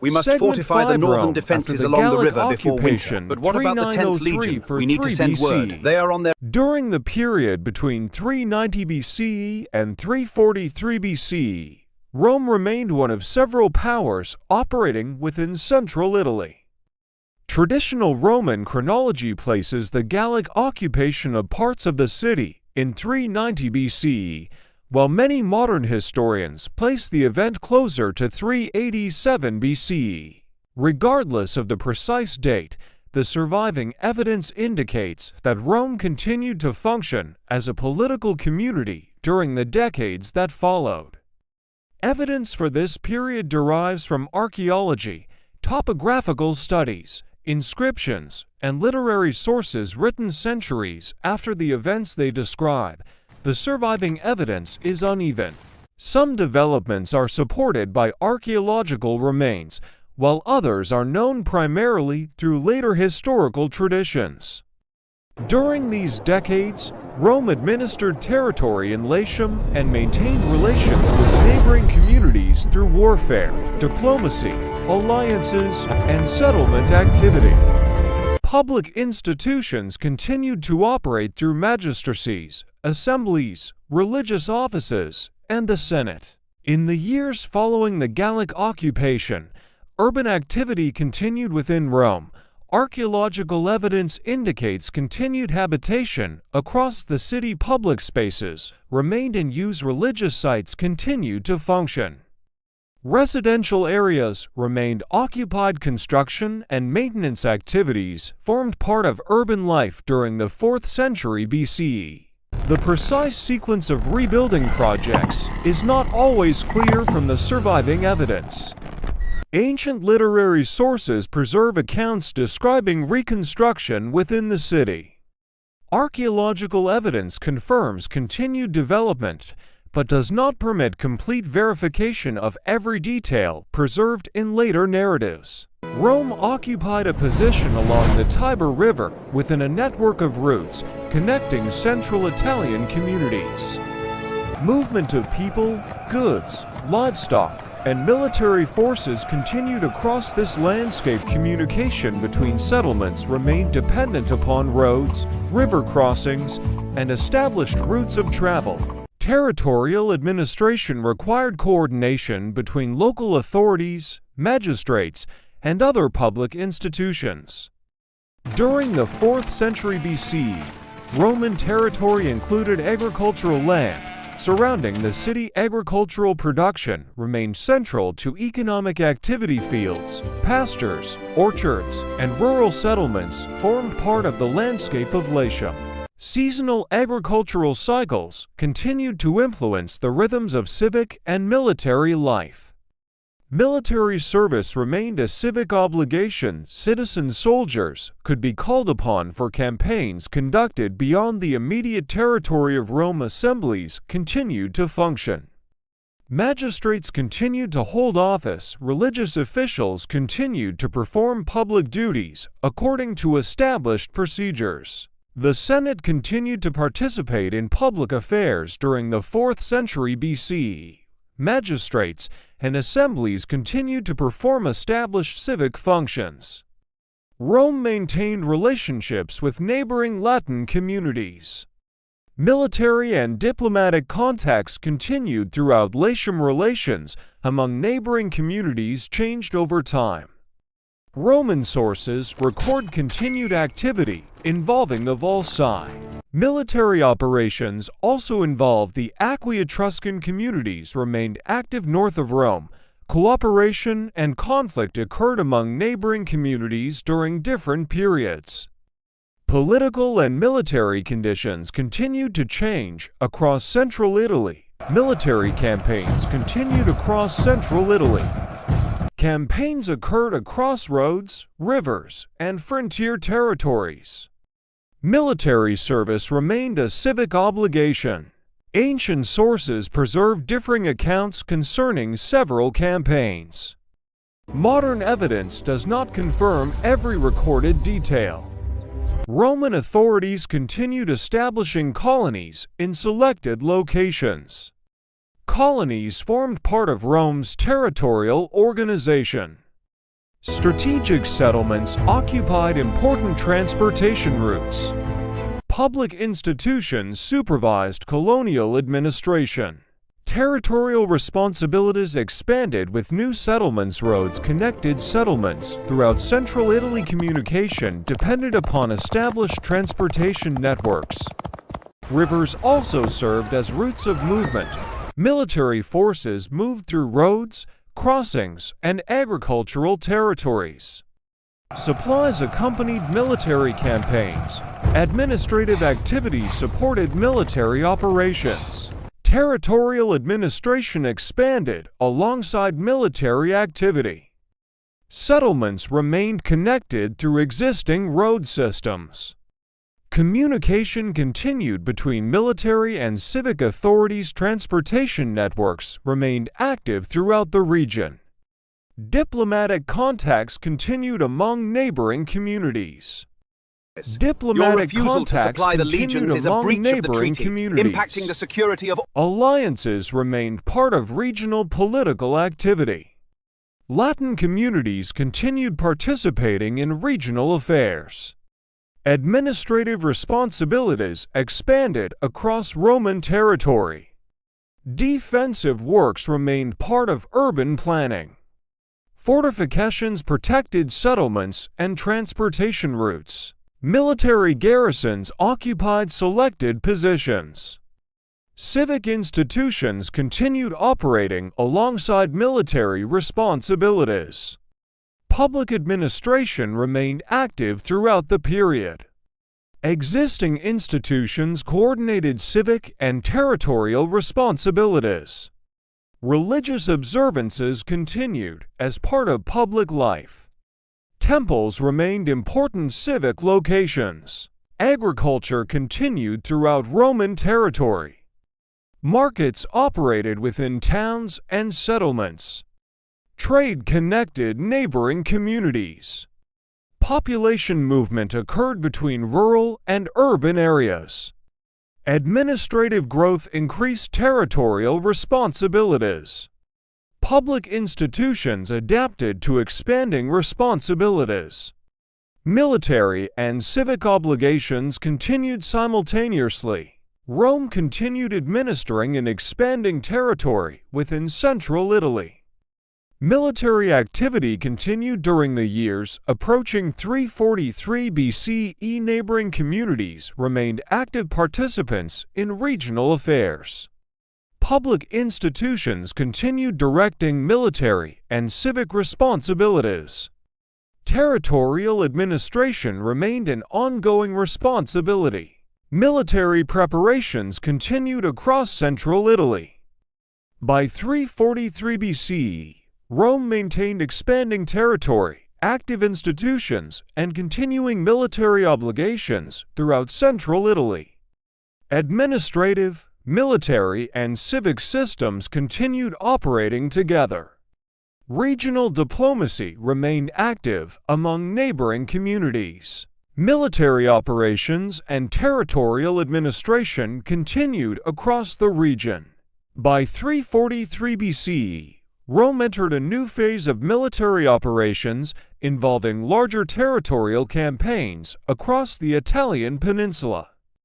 We must Segment fortify the 5 northern Rome, defences after the along the Gallic river before winter. occupation, But what about the 10th 3903 Legion? for We need to 3 send BCE. word. They are on their... During the period between 390 BCE and 343 BCE, Rome remained one of several powers operating within central Italy. Traditional Roman chronology places the Gallic occupation of parts of the city in 390 BCE, while many modern historians place the event closer to 387 BCE. Regardless of the precise date, the surviving evidence indicates that Rome continued to function as a political community during the decades that followed. Evidence for this period derives from archaeology, topographical studies, inscriptions, and literary sources written centuries after the events they describe. The surviving evidence is uneven. Some developments are supported by archaeological remains, while others are known primarily through later historical traditions. During these decades, Rome administered territory in Latium and maintained relations with neighboring communities through warfare, diplomacy, alliances, and settlement activity. Public institutions continued to operate through magistracies, assemblies, religious offices, and the Senate. In the years following the Gallic occupation, urban activity continued within Rome. Archaeological evidence indicates continued habitation across the city. Public spaces remained in use. Religious sites continued to function. Residential areas remained occupied. Construction and maintenance activities formed part of urban life during the 4th century BCE. The precise sequence of rebuilding projects is not always clear from the surviving evidence. Ancient literary sources preserve accounts describing reconstruction within the city. Archaeological evidence confirms continued development, but does not permit complete verification of every detail preserved in later narratives. Rome occupied a position along the Tiber River within a network of routes connecting central Italian communities. Movement of people, goods, livestock, and military forces continued across this landscape. Communication between settlements remained dependent upon roads, river crossings, and established routes of travel. Territorial administration required coordination between local authorities, magistrates, and other public institutions. During the 4th century BC, Roman territory included agricultural land surrounding the city. Agricultural production remained central to economic activity. Fields, pastures, orchards, and rural settlements formed part of the landscape of Latium. Seasonal agricultural cycles continued to influence the rhythms of civic and military life. Military service remained a civic obligation. Citizen soldiers could be called upon for campaigns conducted beyond the immediate territory of Rome. Assemblies continued to function. Magistrates continued to hold office. Religious officials continued to perform public duties according to established procedures. The Senate continued to participate in public affairs during the 4th century BCE. Magistrates and assemblies continued to perform established civic functions. Rome maintained relationships with neighboring Latin communities. Military and diplomatic contacts continued throughout. Latium relations among neighboring communities changed over time. Roman sources record continued activity involving the Volsci. Military operations also involved the Aqui-Etruscan communities remained active north of Rome. Cooperation and conflict occurred among neighboring communities during different periods. Political and military conditions continued to change across central Italy. Military campaigns continued across central Italy. Campaigns occurred across roads, rivers, and frontier territories. Military service remained a civic obligation. Ancient sources preserve differing accounts concerning several campaigns. Modern evidence does not confirm every recorded detail. Roman authorities continued establishing colonies in selected locations. Colonies formed part of Rome's territorial organization. Strategic settlements occupied important transportation routes. Public institutions supervised colonial administration. Territorial responsibilities expanded with new settlements. Roads connected settlements throughout central Italy. Communication depended upon established transportation networks. Rivers also served as routes of movement. Military forces moved through roads, crossings, and agricultural territories. Supplies accompanied military campaigns. Administrative activity supported military operations. Territorial administration expanded alongside military activity. Settlements remained connected through existing road systems. Communication continued between military and civic authorities. Transportation networks remained active throughout the region. Diplomatic contacts continued among neighboring communities. Diplomatic contacts continued among neighboring communities. Impacting the security of alliances remained part of regional political activity. Latin communities continued participating in regional affairs. Administrative responsibilities expanded across Roman territory. Defensive works remained part of urban planning. Fortifications protected settlements and transportation routes. Military garrisons occupied selected positions. Civic institutions continued operating alongside military responsibilities. Public administration remained active throughout the period. Existing institutions coordinated civic and territorial responsibilities. Religious observances continued as part of public life. Temples remained important civic locations. Agriculture continued throughout Roman territory. Markets operated within towns and settlements. Trade connected neighboring communities. Population movement occurred between rural and urban areas. Administrative growth increased territorial responsibilities. Public institutions adapted to expanding responsibilities. Military and civic obligations continued simultaneously. Rome continued administering an expanding territory within central Italy. Military activity continued during the years approaching 343 BCE. Neighboring communities remained active participants in regional affairs. Public institutions continued directing military and civic responsibilities. Territorial administration remained an ongoing responsibility. Military preparations continued across central Italy. By 343 BCE, Rome maintained expanding territory, active institutions, and continuing military obligations throughout central Italy. Administrative, military, and civic systems continued operating together. Regional diplomacy remained active among neighboring communities. Military operations and territorial administration continued across the region. By 343 BCE, Rome entered a new phase of military operations involving larger territorial campaigns across the Italian peninsula.